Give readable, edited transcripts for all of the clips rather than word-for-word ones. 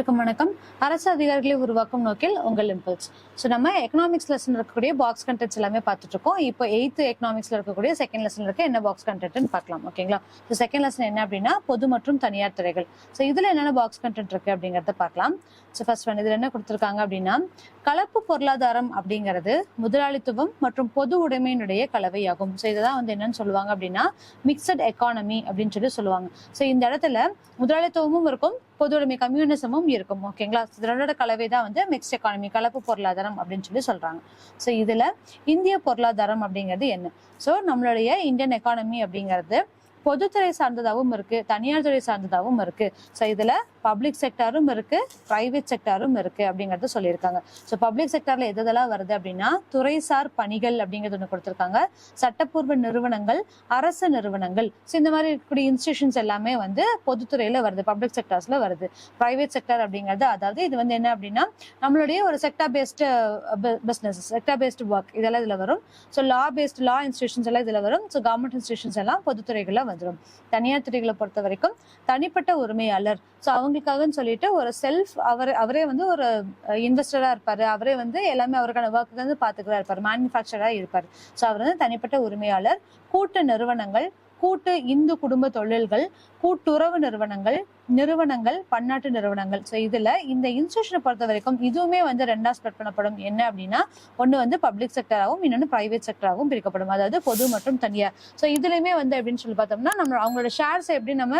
அனைவருக்கும் வணக்கம். அரசு அதிகாரிகளை உருவாக்கும் நோக்கில் உங்கள் இம்பல்ஸ். ஸோ நம்ம எக்கனாமிக்ஸ் லெசன் இருக்கக்கூடிய பாக்ஸ் கண்டென்ட்ஸ் எல்லாமே பார்த்துட்டு இருக்கோம். இப்போ 8th எக்கனாமிக்ஸ்ல இருக்கக்கூடிய செகண்ட் லெசன் இருக்க என்ன பாக்ஸ் கண்டென்ட்னு பார்க்கலாம். ஓகேங்களா? ஸோ செகண்ட் லெசன் என்ன அப்படின்னா பொது மற்றும் தனியார் துறைகள். ஸோ இதுல என்னென்ன பாக்ஸ் கண்டென்ட் இருக்கு அப்படிங்கறத பார்க்கலாம். ஸோ ஃபர்ஸ்ட் ஒன் இதுல என்ன கொடுத்துருக்காங்க அப்படின்னா கலப்பு பொருளாதாரம் அப்படிங்கிறது முதலாளித்துவம் மற்றும் பொது உடைமையினுடைய கலவையாகும். ஸோ இதெல்லாம் என்னன்னு சொல்லுவாங்க அப்படின்னா மிக்சட் எக்கானமி அப்படின்னு சொல்லுவாங்க. ஸோ இந்த இடத்துல முதலாளித்துவமும் இருக்கும், பொது உடைமை கம்யூனிசமும் இருக்கும். ஓகேங்களா? இதனோட கலவை தான் மிக்ஸ்ட் எக்கானமி, கலப்பு பொருளாதாரம் அப்படின்னு சொல்றாங்க. ஸோ இதுல இந்திய பொருளாதாரம் அப்படிங்கிறது என்ன? ஸோ நம்மளுடைய இந்தியன் எக்கானமி அப்படிங்கிறது பொதுத்துறை சார்ந்ததாகவும் இருக்கு, தனியார் துறை சார்ந்ததாகவும் இருக்கு. ஸோ இதுல பப்ளிக் செக்டாரும் இருக்கு, பிரைவேட் செக்டாரும் இருக்கு அப்படிங்கறத சொல்லியிருக்காங்க. ஸோ பப்ளிக் செக்டார்ல எதெல்லாம் வருது அப்படின்னா துறைசார் பணிகள் அப்படிங்கிறது ஒண்ணு கொடுத்திருக்காங்க, சட்டப்பூர்வ நிறுவனங்கள், அரசு நிறுவனங்கள். ஸோ இந்த மாதிரி இருக்கக்கூடிய இன்ஸ்டிடியூஷன்ஸ் எல்லாமே பொதுத்துறையில வருது, பப்ளிக் செக்டார்ஸ்ல வருது. பிரைவேட் செக்டார் அப்படிங்கிறது அதாவது இது என்ன அப்படின்னா நம்மளுடைய ஒரு sector based business, sector based work இதெல்லாம் இதுல வரும். ஸோ லா இன்ஸ்டிடியூஷன்ஸ் எல்லாம் இதுல வரும். ஸோ கவர்மெண்ட் இன்ஸ்டிடியூஷன்ஸ் எல்லாம் பொதுத்துறைகள்ல வந்துடும். தனியார் துறைகளை பொறுத்த வரைக்கும் தனிப்பட்ட உரிமையாளர், ஸோ அவங்களுக்காகன்னு சொல்லிட்டு ஒரு செல்ஃப் அவரே ஒரு இன்வெஸ்டரா இருப்பாரு, அவரே எல்லாமே அவருக்கான ஒர்க்கு பாத்துக்கிறா இருப்பாரு, மேனுஃபேக்சரா இருப்பாரு. ஸோ அவர் தனிப்பட்ட உரிமையாளர். கூட்டு நிறுவனங்கள், கூட்டு இந்து குடும்ப தொழில்கள், கூட்டுறவு நிறுவனங்கள், பன்னாட்டு நிறுவனங்கள். ஸோ இதுல இந்த இன்ஸ்டிடியூஷனை பொறுத்த வரைக்கும் இதுவுமே ரெண்டா ஸ்ப்ரெட் பண்ணப்படும். என்ன அப்படின்னா ஒண்ணு பப்ளிக் செக்டராகவும் இன்னொன்னு பிரைவேட் செக்டராகவும் பிரிக்கப்படும், அதாவது பொது மற்றும் தனியார். ஸோ இதுலயுமே அப்படின்னு சொல்லி பார்த்தோம்னா நம்ம அவங்களோட ஷேர்ஸ் எப்படி நம்ம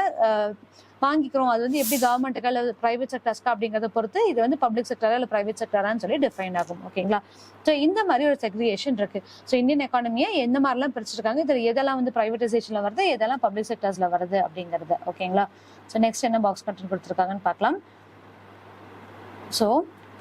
வாங்கிக்கிறோம், அது எப்படி கவர்மெண்ட்டுக்கு அல்லது பிரைவேட் செக்டர்ஸ்க்கு அப்படிங்கறத பொறுத்து இது பப்ளிக் செக்டரா இல்ல பிரைவேட் செக்டரான்னு சொல்லி டிஃபைன் ஆகும். ஓகேங்களா? ஸோ இந்த மாதிரி ஒரு செக்ரிகேஷன் இருக்கு. ஸோ இந்தியன் எக்கானமியை எந்த மாதிரிலாம் பிரிச்சிருக்காங்க, இதுல எதெல்லாம் பிரைவேடைசேஷன்ல வருது, எதெல்லாம் பப்ளிக் செக்டர்ஸ்ல வருது அப்படிங்கிறது. ஓகேங்களா? ஸோ நெக்ஸ்ட் என்ன பாக்ஸ் கண்டென்ட் கொடுத்துருக்காங்கன்னு பார்க்கலாம். ஸோ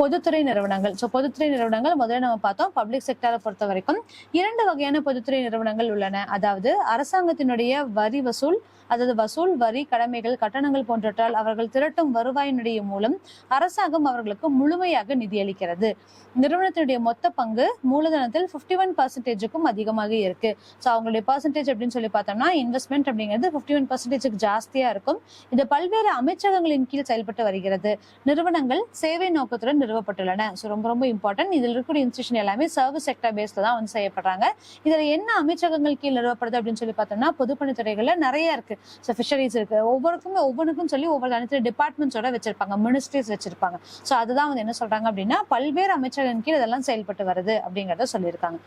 பொதுத்துறை நிறுவனங்கள். ஸோ பொதுத்துறை நிறுவனங்கள் முதல்ல நம்ம பார்த்தோம். பப்ளிக் செக்டரை பொறுத்த வரைக்கும் 2 வகையான பொதுத்துறை நிறுவனங்கள் உள்ளன. அதாவது அரசாங்கத்தினுடைய வரி வசூல், அதாவது வசூல், வரி, கடமைகள், கட்டணங்கள் போன்றவற்றால் அவர்கள் திரட்டும் வருவாயினுடைய மூலம் அரசாங்கம் அவர்களுக்கு முழுமையாக நிதியளிக்கிறது. நிறுவனத்தினுடைய மொத்த பங்கு மூலதனத்தில் 51%க்கும் அதிகமாக இருக்கு. ஸோ அவங்களுடைய பர்சன்டேஜ் அப்படின்னு சொல்லி பார்த்தோம்னா இன்வெஸ்ட்மெண்ட் அப்படிங்கிறது 51%க்கு ஜாஸ்தியா இருக்கும். இது பல்வேறு அமைச்சகங்களின் கீழ் செயல்பட்டு வருகிறது. நிறுவனங்கள் சேவை நோக்கத்துடன் நிறுவப்பட்டுள்ளன. ஸோ ரொம்ப ரொம்ப இம்பார்ட்டன்ட். இதில் இருக்கக்கூடிய இன்ஸ்டிடியூஷன் எல்லாமே சர்வீஸ் செக்டர் பேஸ்ல தான் செய்யப்படுறாங்க. இதுல என்ன அமைச்சகங்கள் கீழ் நிறுவப்படுது அப்படின்னு சொல்லி பார்த்தோம்னா பொதுப்பணித்துறைகள்ல நிறைய இருக்கு. ஸோ ஃபிஷரிஸ் இருக்கு, ஒவ்வொன்றுக்கும் சொல்லி ஒவ்வொரு தனித்தனி டிபார்ட்மெண்ட்ஸோட வச்சிருப்பாங்க, மினிஸ்ட்ரிஸ் வச்சிருப்பாங்க. ஸோ அதுதான் என்ன சொல்றாங்க அப்படின்னா பல்வேறு அமைச்சகங்களின் கீழ் இதெல்லாம் செயல்பட்டு வருது அப்படிங்கறத சொல்லியிருக்காங்க.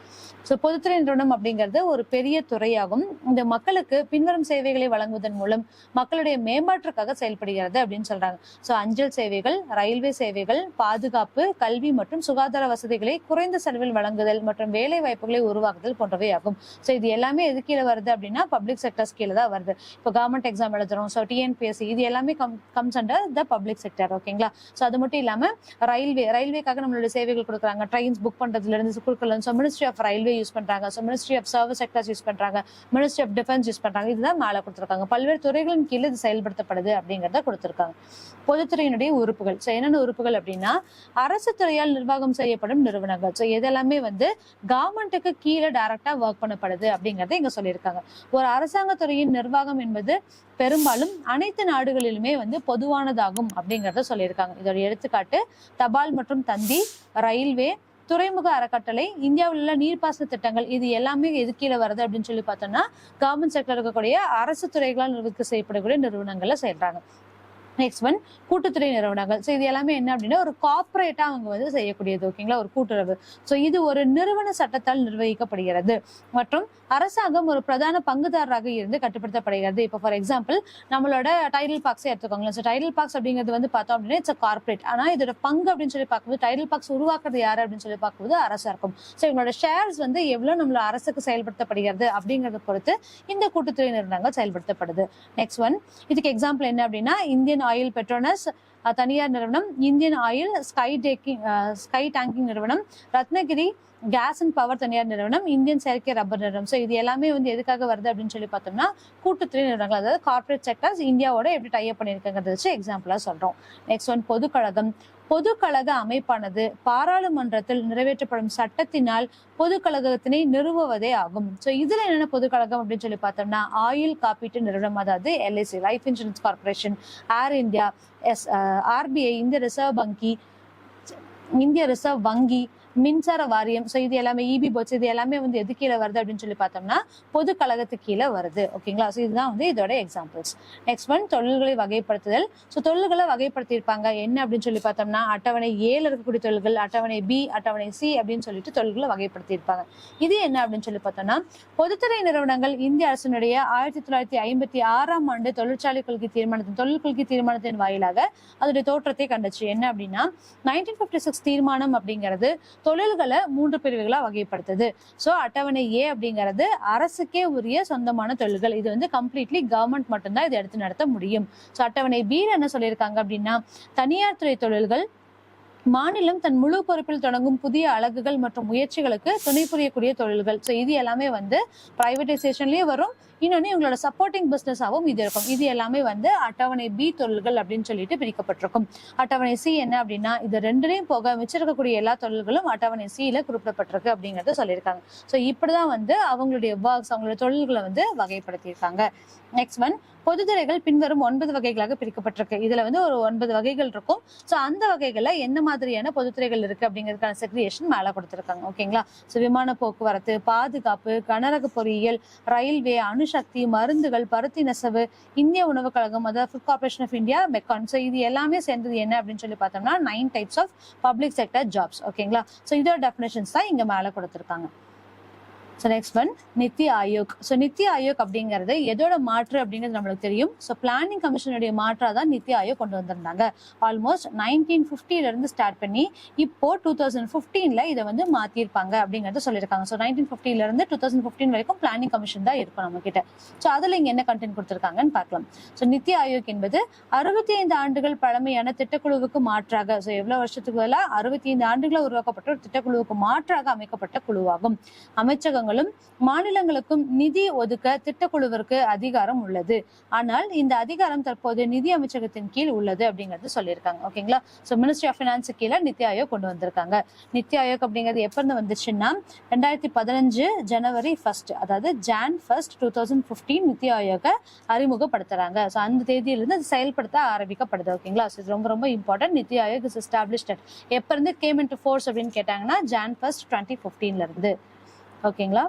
ஸோ பொதுத்துறை நிறுவனம் அப்படிங்கிறது ஒரு பெரிய துறையாகும். இந்த மக்களுக்கு பின்வரும் சேவைகளை வழங்குவதன் மூலம் மக்களுடைய மேம்பாட்டிற்காக செயல்படுகிறது அப்படின்னு சொல்றாங்க. ஸோ அஞ்சல் சேவைகள், ரயில்வே சேவைகள், பாதுகாப்பு, கல்வி மற்றும் சுகாதார வசதிகளை குறைந்த செலவில் வழங்குதல் மற்றும் வேலை வாய்ப்புகளை உருவாக்குதல் போன்றவை ஆகும். ஸோ இது எல்லாமே எது கீழே வருது அப்படின்னா பப்ளிக் செக்டர்ஸ் கீழே தான் வருது. இப்போ கவர்மெண்ட் எக்ஸாம் எழுதுறோம், ஸோ டிஎன்பிஎஸ்சி இது எல்லாமே comes under the public sector. ஓகேங்களா? ஸோ அது மட்டும் இல்லாம ரயில்வேக்காக நம்மளுடைய சேவைகள் கொடுக்குறாங்க, ட்ரெயின்ஸ் புக் பண்றதுல இருந்து கொடுக்கலாம். So ministry of railway use பண்றாங்க, so ministry of service sectors use பண்றாங்க, மினிஸ்ட்ரி ஆஃப் டிஃபென்ஸ் யூஸ் பண்றாங்க. இதுதான் மேலே கொடுத்துருக்காங்க. பல்வேறு துறைகளின் கீழே இது செயல்படுத்தப்படுது அப்படிங்கறத கொடுத்திருக்காங்க. பொதுத்துறையினுடைய உறுப்புகள். ஸோ என்னென்ன உறுப்புகள் அப்படின்னா அரசு துறையால் நிர்வாகம் செய்யப்படும் நிறுவனங்கள். ஸோ இதெல்லாமே கவர்மெண்ட்டுக்கு கீழே டைரக்டா ஒர்க் பண்ணப்படுது அப்படிங்கறத இங்க சொல்லியிருக்காங்க. ஒரு அரசாங்க துறையின் நிர்வாகம் என்பது பெரும்பாலும் அனைத்து நாடுகளிலுமே பொதுவானதாகும் அப்படிங்கறத சொல்லியிருக்காங்க. இதோட எடுத்துக்காட்டு தபால் மற்றும் தந்தி, ரயில்வே, துறைமுக அறக்கட்டளை, இந்தியாவில் உள்ள நீர்ப்பாசன திட்டங்கள். இது எல்லாமே எது கீழே வருது அப்படின்னு சொல்லி பார்த்தோம்னா கவர்மெண்ட் செக்டர் இருக்கக்கூடிய அரசு துறைகளால் நிர்வகிக்க செய்யப்படக்கூடிய நிறுவனங்கள்ல செய்யறாங்க. நெக்ஸ்ட் ஒன் கூட்டுத்துறை நிறுவனங்கள். ஸோ இது எல்லாமே என்ன அப்படின்னா ஒரு கார்பரேட்டா அவங்க செய்யக்கூடியது. ஓகேங்களா? ஒரு கூட்டுறவு. ஸோ இது ஒரு நிறுவன சட்டத்தால் நிர்வகிக்கப்படுகிறது மற்றும் அரசாங்கம் ஒரு பிரதான பங்குதாரராக இருந்து கட்டுப்படுத்தப்படுகிறது. இப்போ ஃபார் எக்ஸாம்பிள் நம்மளோட டைடல் பார்க்ஸே எடுத்துக்கோங்களேன். ஸோ டைடல் பார்க்ஸ் அப்படிங்கிறது பார்த்தோம் அப்படின்னா இட்ஸ் கார்பரேட். ஆனா இதோட பங்கு அப்படின்னு சொல்லி பார்க்கும்போது டைடல் பார்க்ஸ் உருவாக்குறது யாரு அப்படின்னு சொல்லி பார்க்கும்போது அரசா இருக்கும். ஸோ இவங்களோட ஷேர்ஸ் எவ்வளவு நம்மள அரசுக்கு செயல்படுத்தப்படுகிறது அப்படிங்கறத பொறுத்து இந்த கூட்டுத்துறை நிறுவனங்கள் செயல்படுத்தப்படுது. நெக்ஸ்ட் ஒன் இதுக்கு எக்ஸாம்பிள் என்ன அப்படின்னா இந்தியன் ஆயில் பெட்ரோனஸ் தனியார் நிறுவனம், இந்தியன் ஆயில் ஸ்கை டேங்கிங் நிறுவனம், ரத்னகிரி கேஸ் அண்ட் பவர் தனியார் நிறுவனம், இந்தியன் செயற்கை ரப்பர் நிறுவனம். ஸோ இது எல்லாமே எதுக்காக வருது அப்படின்னு சொல்லி பார்த்தோம்னா கூட்டுத்துறை நிறுவனங்கள், அதாவது கார்பரேட் செக்டர்ஸ் இந்தியாவோட எப்படி டைப் பண்ணியிருக்காங்கிறத வச்சு எக்ஸாம்பிளா சொல்றோம். Next one பொதுக்கழகம். பொதுக்கழக அமைப்பானது பாராளுமன்றத்தில் நிறைவேற்றப்படும் சட்டத்தினால் பொதுக்கழகத்தினை நிறுவுவதே ஆகும். ஸோ இதுல என்னென்ன பொதுக்கழகம் அப்படின்னு சொல்லி பார்த்தோம்னா ஆயில் காப்பீட்டு நிறுவனம், அதாவது எல்ஐசி லைஃப் இன்சூரன்ஸ் கார்பரேஷன், ஏர் இந்தியா, ஆர்பிஐ, இந்திய ரிசர்வ் வங்கி, மின்சார வாரியம், ஸோ இது எல்லாமே இபி போர்ட்ஸ், இது எல்லாமே வந்து எது கீழே வருது அப்படின்னு சொல்லி பார்த்தோம்னா பொது கழகத்துக்கு கீழே வருது. ஓகேங்களா? ஸோ இதுதான் வந்து இதோட எக்ஸாம்பிள்ஸ். நெக்ஸ்ட் ஒன் தொழில்களை வகைப்படுத்துதல். ஸோ தொழில்களை வகைப்படுத்தியிருப்பாங்க என்ன அப்படின்னு சொல்லி பார்த்தோம்னா அட்டவணை ஏல இருக்கக்கூடிய தொழில்கள், அட்டவணை பி, அட்டவணை சி அப்படின்னு சொல்லிட்டு தொழில்களை வகைப்படுத்தியிருப்பாங்க. இது என்ன அப்படின்னு சொல்லி பார்த்தோம்னா பொதுத்துறை நிறுவனங்கள் இந்திய அரசினுடைய 1956ஆம் ஆண்டு தொழில் கொள்கை தீர்மானத்தின் வாயிலாக அதோடைய தோற்றத்தை கண்டுச்சு. என்ன அப்படின்னா 1956 தீர்மானம் அப்படிங்கிறது தொழில்களை 3 பிரிவுகளா வகைப்படுத்துது. சோ அட்டவணை ஏ அப்படிங்கிறது அரசுக்கே உரிய சொந்தமான தொழில்கள். இது வந்து கம்ப்ளீட்லி கவர்மெண்ட் மட்டும்தான் இதை எடுத்து நடத்த முடியும். சோ அட்டவணை பி என்ன சொல்லியிருக்காங்க அப்படின்னா தனியார் துறை தொழில்கள் மாநிலம் தன் முழு பொறுப்பில் தொடங்கும் புதிய அலகுகள் மற்றும் முயற்சிகளுக்கு துணை புரியக்கூடிய தொழில்கள். ஸோ இது எல்லாமே வந்து பிரைவேடைசேஷன்லயும் வரும், இன்னொன்னு இவங்களோட சப்போர்ட்டிங் பிசினஸாகவும் இது இருக்கும். இது எல்லாமே வந்து அட்டவணை பி தொழில்கள் அப்படின்னு சொல்லிட்டு பிரிக்கப்பட்டிருக்கும். அட்டவணை சி என்ன அப்படின்னா இது ரெண்டுலையும் போக மிச்சிருக்கக்கூடிய எல்லா தொழில்களும் அட்டவணை சியில குறிப்பிடப்பட்டிருக்கு அப்படிங்கறத சொல்லியிருக்காங்க. ஸோ இப்படிதான் வந்து அவங்களுடைய ஒர்க்ஸ், அவங்களுடைய தொழில்களை வந்து வகைப்படுத்தியிருக்காங்க. நெக்ஸ்ட் ஒன் பொதுத்துறைகள் பின்வரும் 9 வகைகளாக பிரிக்கப்பட்டிருக்கு. இதுல வந்து ஒரு 9 வகைகள் இருக்கும். ஸோ அந்த வகைகள்ல என்ன மாதிரியான பொதுத்துறைகள் இருக்கு அப்படிங்கிறதுக்கான செக்ரிகேஷன் மேல கொடுத்திருக்காங்க. ஓகேங்களா? ஸோ விமான போக்குவரத்து, பாதுகாப்பு, கனரக பொறியியல், ரயில்வே, அணுசக்தி, மருந்துகள், பருத்தி நெசவு, இந்திய உணவு கழகம், அதாவது food corporation of India, MECON. So இது எல்லாமே சேர்ந்தது என்ன அப்படின்னு சொல்லி பார்த்தோம்னா 9 types of public sector jobs. ஓகேங்களா? ஸோ இதோட டெஃபினேஷன்ஸ் தான் இங்க மேல கொடுத்திருக்காங்க. So next one NITI Aayog. So NITI Aayog அப்படிங்கிறது எதோட மாற்று அப்படிங்கிறது நம்மளுக்கு தெரியும். ஸோ பிளானிங் கமிஷனுடைய மாற்றா தான் நித்தி ஆயோக் கொண்டு வந்திருந்தாங்க. ஆல்மோஸ்ட் 1950 இருந்து ஸ்டார்ட் பண்ணி இப்போ 2015 இதை வந்து மாத்திருப்பாங்க அப்படிங்கறத சொல்லியிருக்காங்க. ஸோ 1950 இருந்து 2015 வரைக்கும் பிளானிங் கமிஷன் தான் இருக்கும் நம்ம கிட்ட. ஸோ அதுல இங்க என்ன கண்டென்ட் கொடுத்திருக்காங்கன்னு பார்க்கலாம். ஸோ நித்தி ஆயோக் என்பது 65 ஆண்டுகள் பழமையான திட்டக்குழுவுக்கு மாற்றாக, ஸோ எவ்வளவு வருஷத்துக்கு மேல 65 ஆண்டுகளை உருவாக்கப்பட்ட ஒரு திட்டக்குழுவுக்கு மாற்றாக அமைக்கப்பட்ட குழுவாகும். அமைச்சகங்களும் மாநிலங்களுக்கும் நிதி ஒதுக்க திட்டக்குழுவிற்கு அதிகாரம் உள்ளது. ஆனால் இந்த அதிகாரம் தற்போது நிதி அமைச்சகத்தின் கீழ் உள்ளது அப்படிங்கறது சொல்லியிருக்காங்க. ஓகேங்களா? சோ மினிஸ்ட்ரி ஆஃப் பினான்ஸ் கீழே நித்தி ஆயோக் கொண்டு வந்திருக்காங்க. நித்தி ஆயோக் அப்படிங்கிறது எப்ப இருந்து வந்துச்சுன்னா 2015 ஜனவரி 1, அதாவது Jan 1, 2015 நித்தி ஆயோக அறிமுகப்படுத்துறாங்க. சோ அந்த தேதியிலிருந்து அது செயல்படுத்த ஆரம்பிக்கப்படுது. ஓகேங்களா? சோ இது ரொம்ப ரொம்ப important. NITI Aayog is established எப்ப இருந்து கேம் இன்டு ஃபோர்ஸ் அப்படின்னு கேட்டாங்கன்னா Jan 1, 2015 இருந்து. ஓகேங்களா?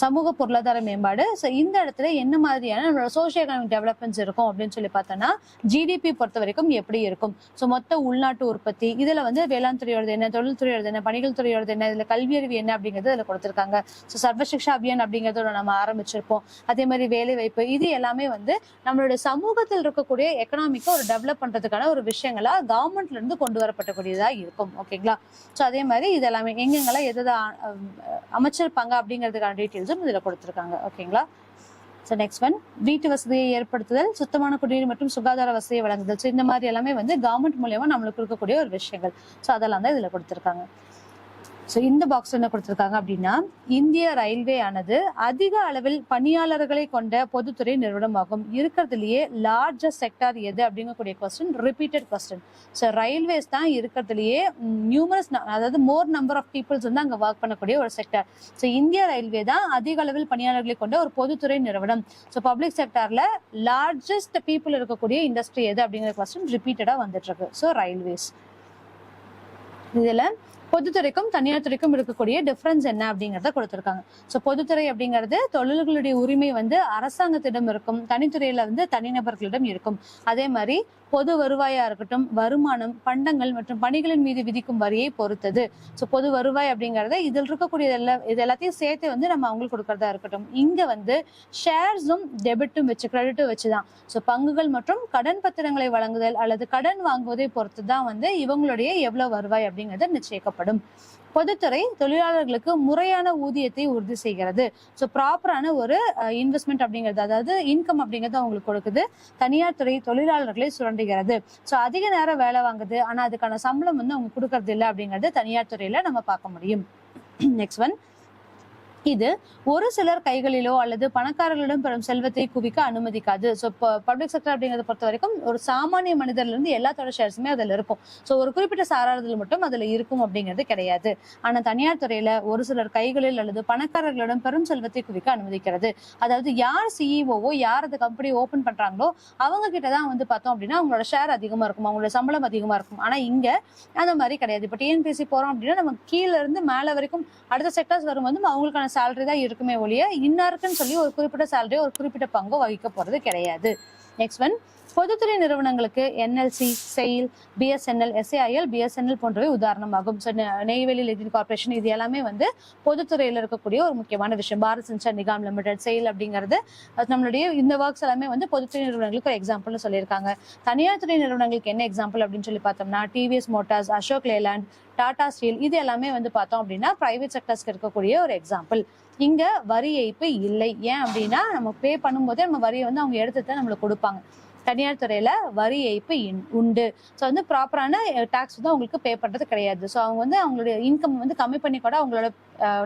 சமூக பொருளாதார மேம்பாடு. இந்த இடத்துல என்ன மாதிரியான நம்மளோட சோசியோ எகனாமிக் டெவலப்மெண்ட்ஸ் இருக்கும் அப்படின்னு சொல்லி பார்த்தோம்னா ஜிடிபி பொறுத்த வரைக்கும் எப்படி இருக்கும், மொத்த உள்நாட்டு உற்பத்தி, இதுல வந்து வேளாண் துறையோடது என்ன, தொழில்துறையோடது என்ன, பணிகள் துறையோடது என்ன, இதுல கல்வியறிவு என்ன அப்படிங்கிறது இதுல கொடுத்திருக்காங்க. சர்வசிக்ஷா அபியான் அப்படிங்கறத நம்ம ஆரம்பிச்சிருப்போம். அதே மாதிரி வேலை வாய்ப்பு, இது எல்லாமே வந்து நம்மளுடைய சமூகத்தில் இருக்கக்கூடிய எக்கனாமிக்கை ஒரு டெவலப் பண்றதுக்கான ஒரு விஷயங்களா கவர்மெண்ட்ல இருந்து கொண்டு வரப்படக்கூடியதா இருக்கும். ஓகேங்களா? சோ அதே மாதிரி இது எல்லாமே எங்கெங்கெல்லாம் எதை அமைச்சிருப்பாங்க அப்படிங்கிறதுக்கான டீடைல்ஸும் இதுல கொடுத்திருக்காங்க. ஓகேங்களா? சோ நெக்ஸ்ட் ஒன் வீட்டு வசதியை ஏற்படுத்துதல், சுத்தமான குடிநீர் மற்றும் சுகாதார வசதியை வழங்குதல். சோ இந்த மாதிரி எல்லாமே வந்து கவர்மெண்ட் மூலமா நம்மளுக்கு இருக்கக்கூடிய ஒரு விஷயங்கள். சோ அதெல்லாம் தான் இதுல கொடுத்திருக்காங்க. ஸோ இந்த பாக்ஸ் என்ன கொடுத்திருக்காங்க அப்படின்னா இந்திய ரயில்வே ஆனது அதிக அளவில் பணியாளர்களை கொண்ட பொதுத்துறை நிறுவனமாகும். இருக்கிறதுலயே லார்ஜஸ்ட் செக்டார் எது அப்படிங்கக்கூடிய question, repeated question. So railways தான் இருக்கிறதுலயே நியூமரஸ், அதாவது மோர் நம்பர் ஆஃப் பீப்புள்ஸ் வந்து அங்க ஒர்க் பண்ணக்கூடிய ஒரு செக்டார். ஸோ இந்திய ரயில்வே தான் அதிக அளவில் பணியாளர்களை கொண்ட ஒரு பொதுத்துறை நிறுவனம். ஸோ பப்ளிக் செக்டார்ல லார்ஜஸ்ட் பீப்புள் இருக்கக்கூடிய இண்டஸ்ட்ரி எது அப்படிங்கிற கொஸ்டின் ரிப்பீட்டடா வந்துட்டு இருக்கு. So railways. இதுல பொதுத்துறைக்கும் தனியார் துறைக்கும் இருக்கக்கூடிய டிஃபரன்ஸ் என்ன அப்படிங்கறத கொடுத்திருக்காங்க. சோ பொதுத்துறை அப்படிங்கிறது தொழில்களுடைய உரிமை வந்து அரசாங்கத்திடம் இருக்கும், தனித்துறையில வந்து தனிநபர்களிடம் இருக்கும். அதே மாதிரி பொது வருவாயா இருக்கட்டும், வருமானம், பண்டங்கள் மற்றும் பணிகளின் மீது விதிக்கும் வரியை பொறுத்தது. சோ பொது வருவாய் அப்படிங்கறத இதில் இருக்கக்கூடிய இது எல்லாத்தையும் சேர்த்து வந்து நம்ம அவங்களுக்கு கொடுக்கறதா இருக்கட்டும். இங்க வந்து ஷேர்ஸும் டெபிட்டும் வச்சு, கிரெடிட்டும் வச்சுதான். சோ பங்குகள் மற்றும் கடன் பத்திரங்களை வழங்குதல் அல்லது கடன் வாங்குவதை பொறுத்துதான் வந்து இவங்களுடைய எவ்வளவு வருவாய் அப்படிங்கறது நிச்சயிக்கப்படும். பொதுத்துறை தொழிலாளர்களுக்கு முறையான ஊதியத்தை உறுதி செய்கிறது. ஸோ ப்ராப்பரான ஒரு இன்வெஸ்ட்மெண்ட் அப்படிங்கிறது, அதாவது இன்கம் அப்படிங்கிறது அவங்களுக்கு கொடுக்குது. தனியார் துறை தொழிலாளர்களை சுரண்டுகிறது. ஸோ அதிக நேரம் வேலை வாங்குது, ஆனா அதுக்கான சம்பளம் வந்து அவங்க கொடுக்கறது இல்லை அப்படிங்கிறது தனியார் துறையில நம்ம பார்க்க முடியும். நெக்ஸ்ட் ஒன் இது ஒரு சிலர் கைகளிலோ அல்லது பணக்காரர்களிடம் பெறும் செல்வத்தை குவிக்க அனுமதிக்காது. ஸோ இப்போ பப்ளிக் செக்டர் அப்படிங்கிறத பொறுத்த வரைக்கும் ஒரு சாமானிய மனிதர்ல இருந்து எல்லாத்தோட ஷேர்ஸுமே அதுல இருக்கும். ஸோ ஒரு குறிப்பிட்ட சாராரத்தில் மட்டும் அதுல இருக்கும் அப்படிங்கிறது கிடையாது. ஆனா தனியார் துறையில ஒரு சிலர் கைகளில் அல்லது பணக்காரர்களிடம் பெரும் செல்வத்தை குவிக்க அனுமதிக்கிறது. அதாவது யார் சிஇஓவோ யார் அந்த கம்பெனி ஓபன் பண்றாங்களோ அவங்க கிட்டதான் வந்து பார்த்தோம் அப்படின்னா அவங்களோட ஷேர் அதிகமா இருக்கும், அவங்களோட சம்பளம் அதிகமா இருக்கும். ஆனா இங்க அந்த மாதிரி கிடையாது. இப்போ டிஎன்பிஎஸ்சி போறோம் அப்படின்னா நம்ம கீழ இருந்து மேல வரைக்கும் அடுத்த செக்டர்ஸ் வரும்போது அவங்களுக்கான சேலரி தான் இருக்குமே ஒழிய இன்னாருக்குன்னு சொல்லி ஒரு குறிப்பிட்ட சேலரியோ ஒரு குறிப்பிட்ட பங்கோ வகிக்க போறது கிடையாது. நெக்ஸ்ட் ஒன், பொதுத்துறை நிறுவனங்களுக்கு NLC, sail, BSNL, SAIL, BSNL போன்றவை உதாரணமாகும். நெய்வேலி லிட்டில் கார்பரேஷன் இது எல்லாமே வந்து பொதுத்துறையில இருக்கக்கூடிய ஒரு முக்கியமான விஷயம். Bharat sensor Nigam limited, sail அப்படிங்கிறது நம்மளுடைய இந்த ஒர்க்ஸ் எல்லாமே வந்து பொதுத்துறை நிறுவனங்களுக்கு ஒரு எக்ஸாம்பிள்னு சொல்லியிருக்காங்க. தனியார் துறை நிறுவனங்களுக்கு என்ன எக்ஸாம்பிள் அப்படின்னு சொல்லி பார்த்தோம்னா TVS Motors, Ashok Leyland, Tata steel இது எல்லாமே வந்து பார்த்தோம் அப்படின்னா பிரைவேட் செக்டர்ஸ்க்கு இருக்கக்கூடிய ஒரு எக்ஸாம்பிள். இங்க வரி ஏய்ப்பு இல்லை. ஏன் அப்படின்னா நம்ம பே பண்ணும்போதே நம்ம வரியை வந்து அவங்க எடுத்து நம்மளுக்கு கொடுப்பாங்க. தனியார் துறையில வரி ஏய்ப்பு உண்டு. ஸோ வந்து ப்ராப்பரான டாக்ஸ் வந்து அவங்களுக்கு பே பண்றது கிடையாது. ஸோ அவங்க வந்து அவங்களுடைய இன்கம் வந்து கம்மி பண்ணி கூட அவங்களோட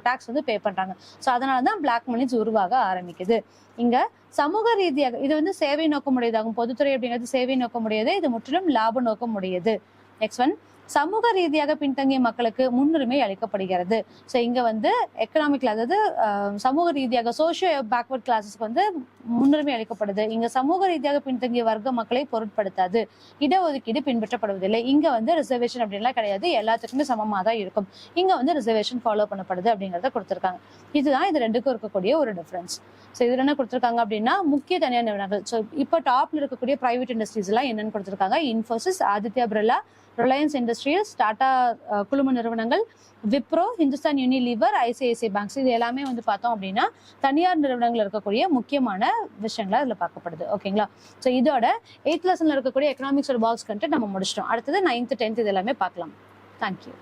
டாக்ஸ் வந்து பே பண்றாங்க. ஸோ அதனாலதான் பிளாக் மணிஸ் உருவாக ஆரம்பிக்குது. இங்க சமூக ரீதியாக இது வந்து சேவை நோக்கமுடையதாகும். பொதுத்துறை அப்படிங்கிறது சேவை நோக்கமுடையது, இது முற்றிலும் லாப நோக்கமுடையது. நெக்ஸ்ட் ஒன், சமூக ரீதியாக பின்தங்கிய மக்களுக்கு முன்னுரிமை அளிக்கப்படுகிறது. ஸோ இங்க வந்து எக்கனாமிக்ல அதாவது சமூக ரீதியாக சோஷியோ பேக்வர்ட் கிளாஸஸ்க்கு வந்து முன்னுரிமை அளிக்கப்படுது. இங்க சமூக ரீதியாக பின்தங்கிய வர்க்க மக்களை பொருட்படுத்தாது. இடஒதுக்கீடு பின்பற்றப்படுவதில்லை. இங்க வந்து ரிசர்வேஷன் அப்படின்லாம் கிடையாது, எல்லாத்துக்குமே சமமா தான் இருக்கும். இங்க வந்து ரிசர்வேஷன் ஃபாலோ பண்ணப்படுது அப்படிங்கறத கொடுத்திருக்காங்க. இதுதான் இது ரெண்டுக்கும் இருக்கக்கூடிய ஒரு டிஃபரன்ஸ். ஸோ இதுல என்ன கொடுத்திருக்காங்க அப்படின்னா முக்கிய தனியார் நிறுவனங்கள். ஸோ இப்போ டாப்ல இருக்கக்கூடிய பிரைவேட் இண்டஸ்ட்ரீஸ் எல்லாம் என்னன்னு கொடுத்திருக்காங்க. இன்ஃபோசிஸ், ஆதித்யா பிர்லா, ரிலையன்ஸ் இண்டஸ்ட்ரியல்ஸ், டாடா குழும நிறுவனங்கள், Wipro, Hindustan Unilever, ICICI banks இது எல்லாமே வந்து பார்த்தோம் அப்படின்னா தனியார் நிறுவனங்கள் இருக்கக்கூடிய முக்கியமான விஷயங்களா இதுல பார்க்கப்படுது. ஓகேங்களா? ஸோ இதோட 8th லெசன்ல இருக்கக்கூடிய எக்கனாமிக்ஸ் பாக்ஸ் கண்டென்ட் நம்ம முடிச்சிட்டோம். அடுத்தது 9th 10th இது எல்லாமே பார்க்கலாம். தேங்க்யூ.